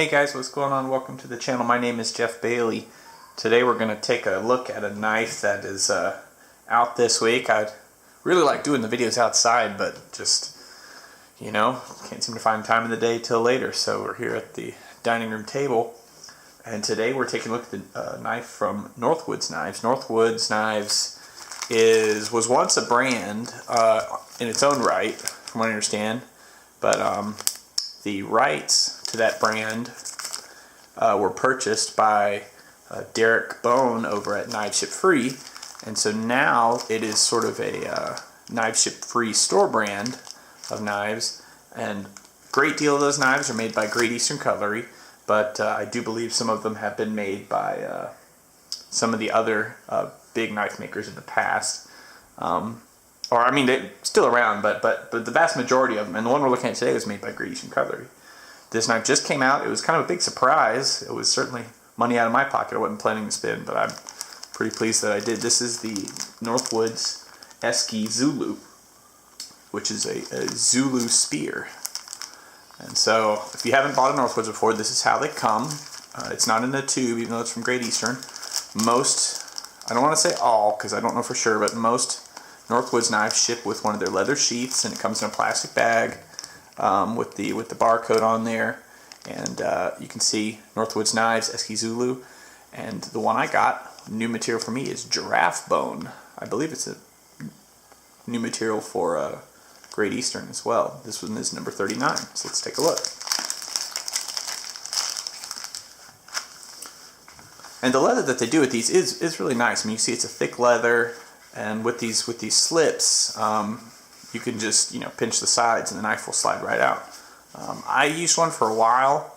Hey guys, what's going on? Welcome to the channel. My name is Jeff Bailey. Today we're going to take a look at a knife that is out this week. I'd really like doing the videos outside, but just, can't seem to find time in the day till later. So we're here at the dining room table, and today we're taking a look at the knife from Northwoods Knives. Northwoods Knives was once a brand in its own right, from what I understand, but the rights to that brand were purchased by Great Bone over at Knives Ship Free, and so now it is sort of a Knives Ship Free store brand of knives, and a great deal of those knives are made by Great Eastern Cutlery, but I do believe some of them have been made by some of the other big knife makers in the past. They're still around, but the vast majority of them, and the one we're looking at today, was made by Great Eastern Cutlery. This knife just came out. It was kind of a big surprise. It was certainly money out of my pocket. I wasn't planning to spend, but I'm pretty pleased that I did. This is the Northwoods Esky Zulu, which is a Zulu Spear. And so, if you haven't bought a Northwoods before, this is how they come. It's not in a tube, even though it's from Great Eastern. Most, I don't want to say all, because I don't know for sure, but most Northwoods knives ship with one of their leather sheaths, and it comes in a plastic bag with the barcode on there. And you can see Northwoods Knives, Esky Zulu, and the one I got, new material for me, is Giraffe Bone. I believe it's a new material for Great Eastern as well. This one is number 39, so let's take a look. And the leather that they do with these is really nice. I mean, you see it's a thick leather, and with these slips, you can just pinch the sides and the knife will slide right out. I used one for a while,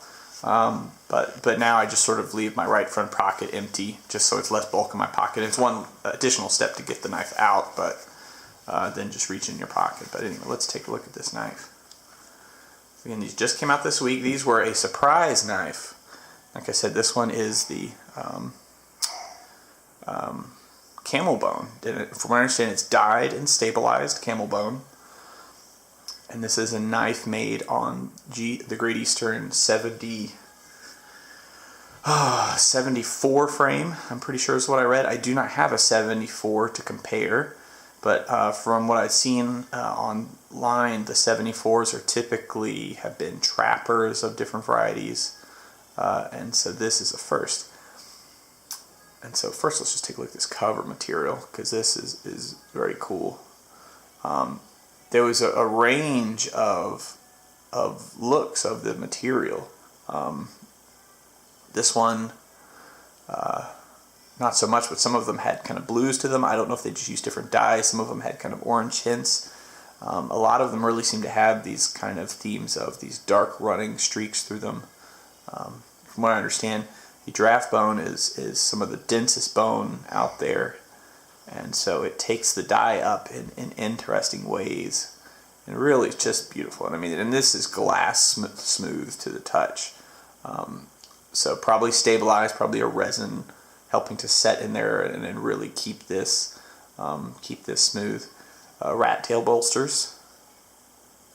but now I just sort of leave my right front pocket empty, just so it's less bulk in my pocket. It's one additional step to get the knife out, but then just reach in your pocket. But anyway, let's take a look at this knife. Again, these just came out this week. These were a surprise knife. Like I said, this one is the Camel Bone. From what I understand, it's dyed and stabilized Camel Bone. And this is a knife made on the Great Eastern 74 frame, I'm pretty sure is what I read. I do not have a 74 to compare, but from what I've seen online, the 74s are typically have been trappers of different varieties, and so this is a first. And so first, let's just take a look at this cover material, because this is very cool. There was a range of looks of the material. This one, not so much, but some of them had kind of blues to them. I don't know if they just used different dyes. Some of them had kind of orange hints. A lot of them really seem to have these kind of themes of these dark running streaks through them. From what I understand, the Giraffe Bone is some of the densest bone out there, and so it takes the dye up in interesting ways, and really it's just beautiful. And this is glass smooth to the touch, so probably stabilized, probably a resin helping to set in there and really keep this smooth. Rat tail bolsters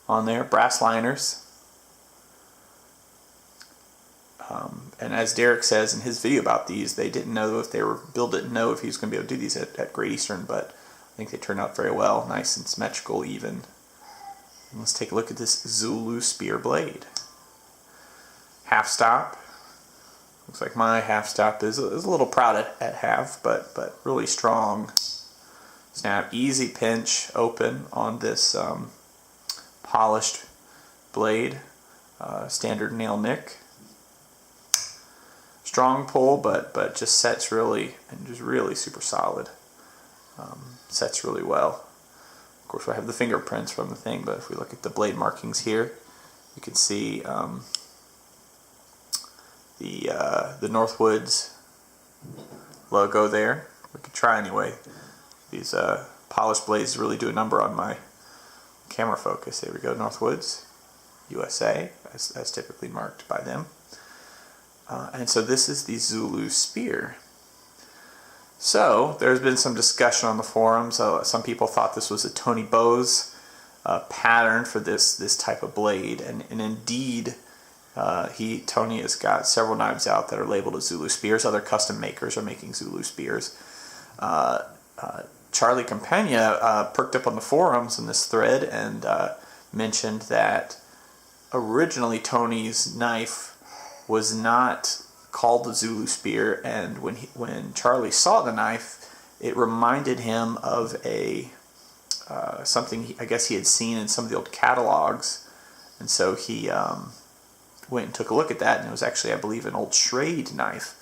on there, brass liners. And as Derek says in his video about these, they didn't know if Bill didn't know if he was going to be able to do these at Great Eastern, but I think they turned out very well, nice and symmetrical even. And let's take a look at this Zulu Spear blade. Half stop. Looks like my half stop is a little proud at half, but really strong. Snap, easy pinch, open on this polished blade, standard nail nick. Strong pull, but just sets really, and just really super solid. Sets really well. Of course, I have the fingerprints from the thing, but if we look at the blade markings here, you can see the Northwoods logo there. We could try anyway. These polished blades really do a number on my camera focus. There we go, Northwoods USA, as typically marked by them. And so this is the Zulu Spear. So there's been some discussion on the forums. Some people thought this was a Tony Bose pattern for this type of blade, and indeed Tony has got several knives out that are labeled as Zulu Spears. Other custom makers are making Zulu Spears. Charlie Campagna perked up on the forums in this thread and mentioned that originally Tony's knife was not called the Zulu Spear, and when Charlie saw the knife, it reminded him of something I guess he had seen in some of the old catalogs, and so he went and took a look at that, and it was actually, I believe, an old Schrade knife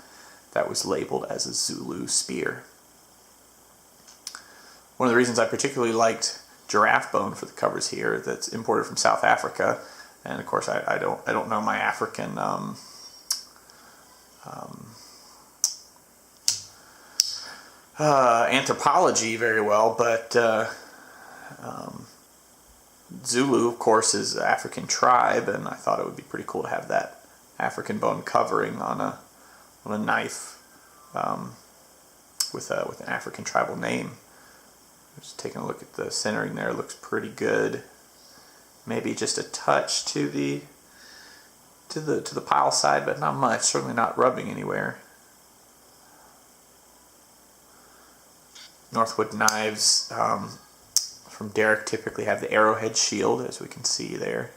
that was labeled as a Zulu Spear. One of the reasons I particularly liked Giraffe Bone for the covers here, that's imported from South Africa, and of course I don't know my African anthropology very well, but Zulu, of course, is an African tribe, and I thought it would be pretty cool to have that African bone covering on a knife with an African tribal name. Just taking a look at the centering there, looks pretty good. Maybe just a touch to the pile side, but not much. Certainly not rubbing anywhere. Northwood knives from Derek typically have the arrowhead shield, as we can see there.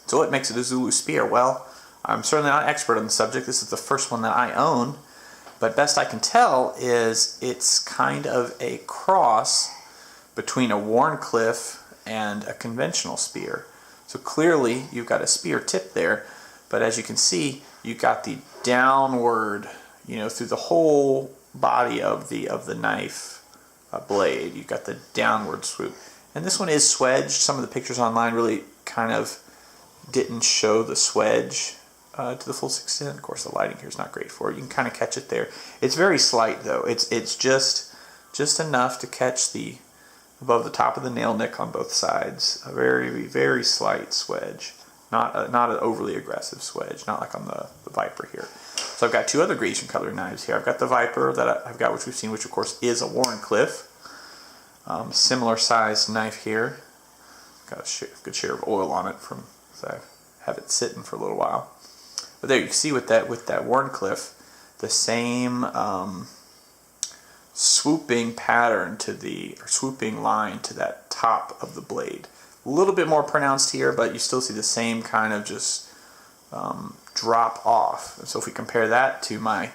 So what makes it a Zulu Spear? Well, I'm certainly not an expert on the subject. This is the first one that I own, but best I can tell is it's kind of a cross between a Wharncliffe and a conventional spear. So clearly you've got a spear tip there, but as you can see, you've got the downward, through the whole body of the knife blade, you've got the downward swoop. And this one is swedged. Some of the pictures online really kind of didn't show the swedge to the full extent. Of course, the lighting here is not great for it. You can kind of catch it there. It's very slight though. It's just enough to catch the above the top of the nail nick on both sides. A very, very slight swedge. Not an overly aggressive swedge, not like on the Viper here. So I've got two other Great Eastern Cutlery knives here. I've got the Viper that I've got, which we've seen, which of course is a Wharncliffe. Similar sized knife here. Got a good share of oil on it from, so I have it sitting for a little while. But there you can see with that Wharncliffe, the same swooping pattern or swooping line to that top of the blade. A little bit more pronounced here, but you still see the same kind of just drop off. And so if we compare that to my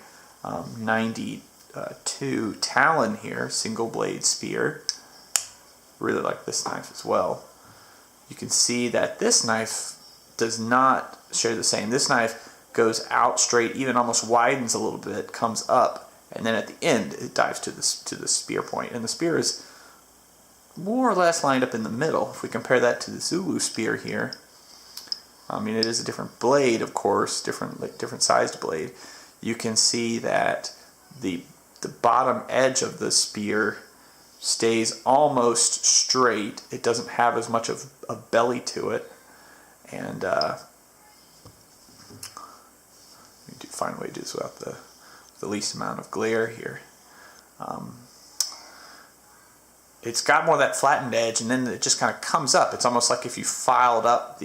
92 Talon here, single blade spear, really like this knife as well. You can see that this knife does not share the same. This knife goes out straight, even almost widens a little bit, comes up, and then at the end it dives to the spear point. And the spear is more or less lined up in the middle. If we compare that to the Zulu Spear here, I mean, it is a different blade, of course, different sized blade. You can see that the bottom edge of the spear stays almost straight. It doesn't have as much of a belly to it, and find a way to do this without the least amount of glare here. It's got more of that flattened edge, and then it just kind of comes up. It's almost like if you filed up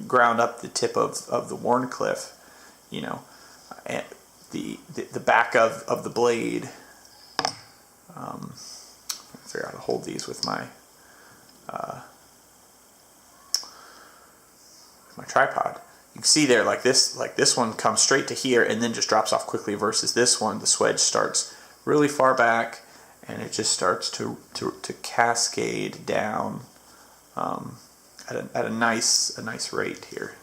ground up the tip of the Wharncliffe, and the back of the blade. Figure out how to hold these with my tripod. You can see there, like this one comes straight to here and then just drops off quickly, versus this one, the swedge starts really far back and it just starts to cascade down at a nice rate here.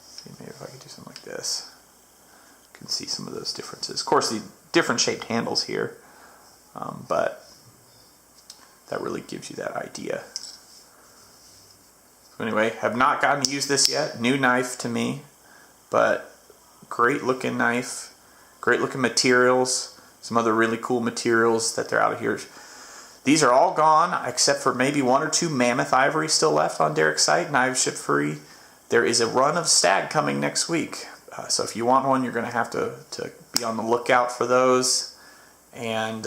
See, maybe if I could do something like this, you can see some of those differences. Of course, the different shaped handles here, but that really gives you that idea. So anyway, have not gotten to use this yet. New knife to me, but great looking knife, great looking materials, some other really cool materials that they're out of here. These are all gone except for maybe one or two Mammoth Ivory still left on Derek's site. Knives ship free. There is a run of Stag coming next week. So if you want one, you're going to have to be on the lookout for those. And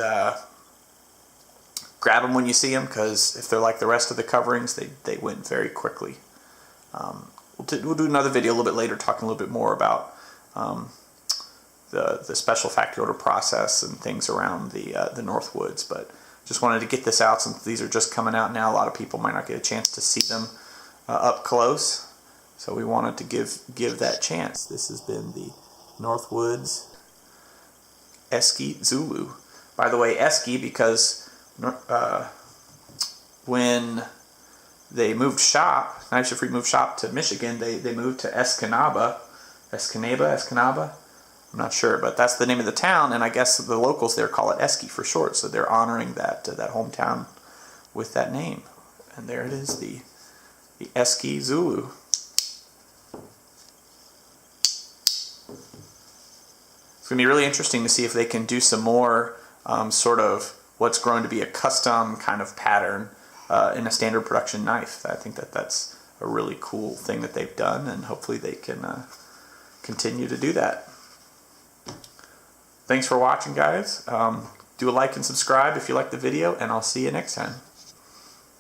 grab them when you see them, because if they're like the rest of the coverings, they went very quickly. We'll do another video a little bit later talking a little bit more about the special factory order process and things around the Northwoods, but just wanted to get this out since these are just coming out now. A lot of people might not get a chance to see them up close, so we wanted to give that chance. This has been the Northwoods Esky Zulu. By the way, Esky, because when they moved shop, Knife Shift moved shop to Michigan, they moved to Escanaba. I'm not sure, but that's the name of the town, and I guess the locals there call it Esky for short, so they're honoring that hometown with that name. And there it is, the Esky Zulu. It's going to be really interesting to see if they can do some more sort of what's growing to be a custom kind of pattern in a standard production knife. I think that's a really cool thing that they've done, and hopefully they can continue to do that. Thanks for watching, guys. Do a like and subscribe if you like the video, and I'll see you next time.